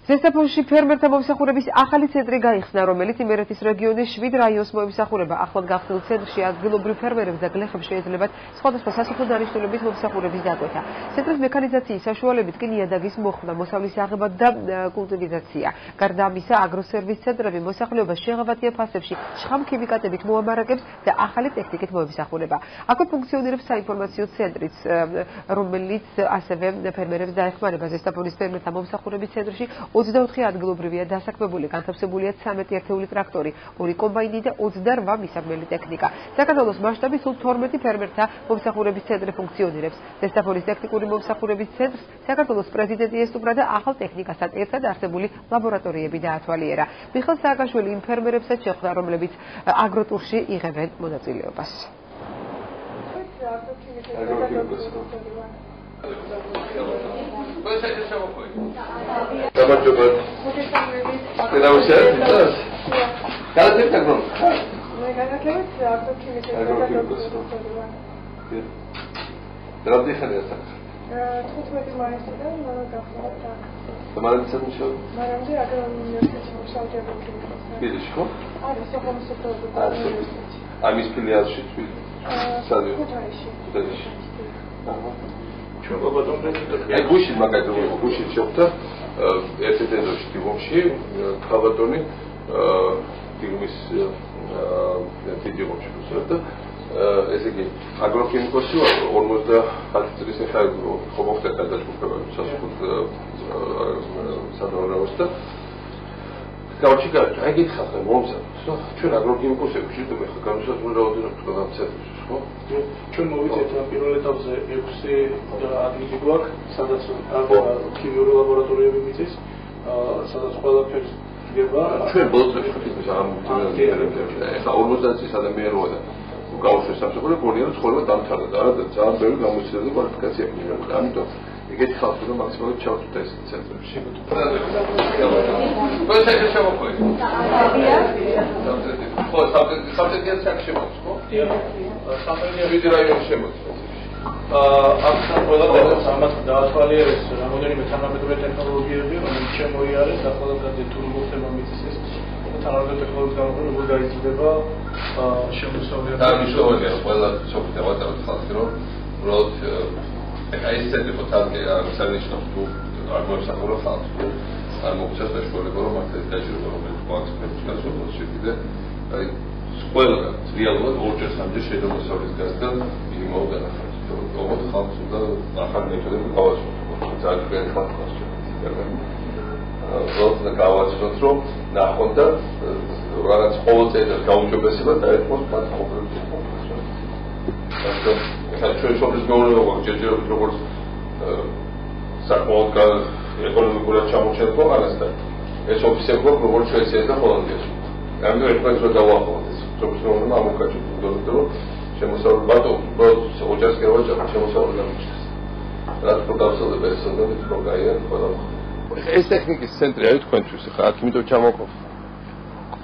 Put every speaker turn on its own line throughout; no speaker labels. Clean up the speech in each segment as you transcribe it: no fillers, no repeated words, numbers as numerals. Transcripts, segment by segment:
ზესტაფონში ფერმერთა მომსახურების ახალი ცენტრი გაიხსნა, რომელიც იმერეთის რეგიონის 7 რაიონს მოემსახურება. ახლად გახსნილ ცენტრში ადგილობრივ ფერმერებს და გლეხებს შეეძლებათ სხვადასხვა სასოფლო დანიშნულების მომსახურების დაკეთა. ცენტრის მექანიზაციის საშუალებით კი ნიადაგის მოხსნა, მოსავლის აღება და კულტივიზაცია. გარდა ამისა, აგროსერვის ცენტრები მოსახლეობას შეღავათიან ფასებში შხამქიმიკატებით მოამარაგებს და ახალი ტექნიკით მოემსახურება. აქვე ფუნქციონირებს საინფორმაციო ცენტრიც, რომელიც ასევე ფერმერებს დაეხმარება. ზესტაფონის ფერმერთა მომსახურების ცენტრში 24 ადგილობრივია დასაქმებული, განთავსებულია 13 ერთეული ტრაქტორი, 2 კომბაინი და 28 მისაღმელი ტექნიკა. საქართველოს მასშტაბით სულ 12 ფერმერთა მომსახურების ცენტრი ფუნქციონირებს. ზესტაფონის ტექნიკური მომსახურების ცენტრს საქართველოს პრეზიდენტი ესტუმრა და ახალ ტექნიკასთან ერთად არსებული ლაბორატორიები დაათვალიერა. მიხეილ სააკაშვილი იმ ფერმერებსაც შეხვდა, რომლებიც აგროტურში იღებენ მონაწილეობას.
აი გუშინ მაგალითად გუშინ შეხვდა ერთ-ერთ ეზოში დიღომში ხაბატონი დიღმის დიღომში და ესე იგი აგროქიმიკოსი 50 წლის ახლა ხომოხდა გადაჭრუფება სასოფლო სადავაროს და გავჩი აი გითხარ ხა მომსახურს ჩვენ აგროქიმიკოსები ვჭირდება ხა განსაზღვრული რაოდენობით ყველა ცენტრში ხო
ჩვენ მოვიწევთ პირველ ეტაპზე 6 ადგილი გვაქვს სადაც ქიმიური ლაბორატორიები მიწის სადაც ყველაფერს გება
ჩვენ ბოლოს ვშევდით ამ ეხლა 50 წლის ადამიანია და გავუშვეს სამსახური გონია რომ ცხოვრება დამთავრდა და არა ძალიან ბევრი გამოცდილება კვალიფიკაცია მიიღო ამიტომ ეგეთი ხალხი რომ მაქსიმალურად ჩავწვდეთ ეს ცენტრებში. პროცესი შემოყვეთ. ხო, სამწედიან საქმე შემოყვეთ, ხო? სამწედიან ვიდი რაიონი შემოყვეთ. ამ ყველაფერს ამას დაათვალიერეს რამოდენიმე თანამედროვე ტექნოლოგიები, რომელიც შემოიარეს და ყველგან თურმოხდება მიწის ეს თანამედროვე ტექნოლოგიის გამოყენება როგორ გაიზრდება შემოსავლიანი. და მნიშვნელოვანია ყველა სოფლიო ხალხი რომ უბრალოდ აი ეს ცენტრი ხო თალკი აღსანიშნავს თუ არ მოსახურო ხალხს თუ არ მოგცეს საშუალება რომ აქ ეს დაჟურება რომელიც გვაქვს გასულოს შეგიდე აი ყველა რეალურად ორჯერ სამჯერ შეიძლება მოსავლის გასდა მინიმალურად განახარჯოს თუმცა ხალხს უნდა ახალი მეთოდები გავაცნოთ ძალიან ბევრი ხალხს და გავაცნოთ რომ ნახონ და რაღაც ყოველწლიურად გაუმჯობესება დაეთმოს განყოფილებას ჩვენ შორის გეუბნება ჯერჯერობით როგორც საკმაოდ ეკონომიკურად ჩამოჩერდა ქვეყანას და ეს ოფისები გვაქვს როგორც შვეიცარიაში და ჰოლანდიაში. ამიტომ ერთმანეთს ვერ დავაახლოვოთ ეს პროფესიონალურმა ამოქაჩოთ იმიტომ რომ შემოსავლები ბატო ოჯახს გევაჭრა შემოსავლები გამიჩნდეს. რაც პროდავსალდება ეს სანდობით რომ გაიარ ყველა. ეს ტექნიკის ცენტრი არის თქვენთვის ხა აქ იმიტომ ჩამოყო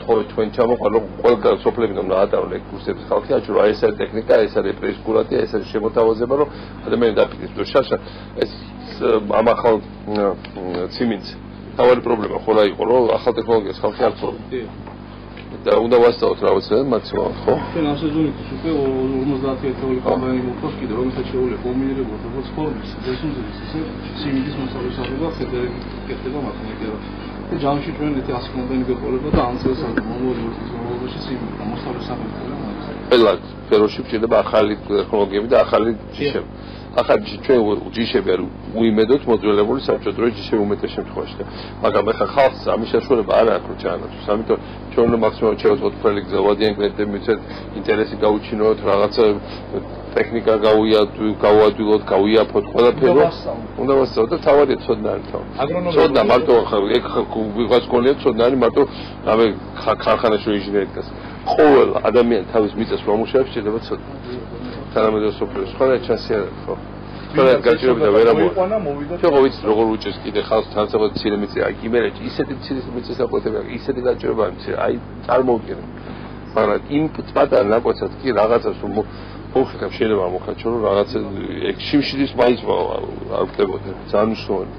თქვენ ჩამოყალ რომ ყველა სოფლები უნდა დაატარონ ეგ კურსების ხალხი აჩვენა ეს არის ტექნიკა ეს არის პრესკურატია ეს არის შემოთავაზება რომ ადამიანი დაფიქრდეს რომ შაშა ეს ამახალ ციმინს თავარი პრობლემა ხოლმე იყო რომ ახალ ტექნოლოგიას ხალხი არ ცდილობს და უნდა ვასწავლოთ რაღაცა მაქსიმალურად ხო
ჩვენ ამ სეზონისთვის უკვე 50 ერთეული კომბაინი მოხდა კიდე რომელსაც შეუძლია კომბინირებულად როგორც ფორმის რესურსების ისე ციმინის მოსავლის აღება ხდება კეთდება მათემატიკა და ჯამში ჩვენ ერთი 100 კომბაინი გეყოლება და ამ წელს ამ მომავალ მოსავლის ციმინის მოსავლის აღება
ყველა სფეროში გვჭირდება ახალი ტექნოლოგიები და ახალი ჯიშები ახალი ჩვენ ჯიშები არ უიმედოთ მოძველებული საბჭოთა ჯიშები უმეტეს შემთხვევაში და მაგრამ ახლა ხალხს ამის საშუალება არ აქვს ჩაანაცვლოს ამიტომ ჩვენ უნდა მაქსიმალურად შევაწყვეტ ფრელი გზავადიან კლიენტები მიცეთ ინტერესი გაუჩინოთ რაღაცა ტექნიკა გავუადვილოთ გავიაფოთ ყველაფერი უნდა ვასწავლოთ და თავადია ცოდნარი ცოდნა მარტო ეგ ვიღაც გონია ცოდნარი მარტო რამე ქარხანაში ინჟინერი დგას ყოველ ადამიანი თავის მიწას მომუშავებს შეიძლება ცოდნა თანამედროვე სოფლიოს სხვა ჩანსი არ ხო ყველა გაჭირებდა ვერ ამოვა შეგო ვიცი როგორ უჭეს კიდე ხალხს თანასწორად მცირე მიწა აი იმერეთში ისეთი მცირე მიწის აპოთები აქვს ისეთი გაჭირება მცირე აი წარმოვიდგინე მაგრამ იმ პატარა ნაკვეთად კი რაღაცას რომ მოხერხებ შეიძლება მოხაჩო რომ რაღაცა ეგ შიმშილის მაინც არ ხდებოდა ძალიან მნიშვნელოვანი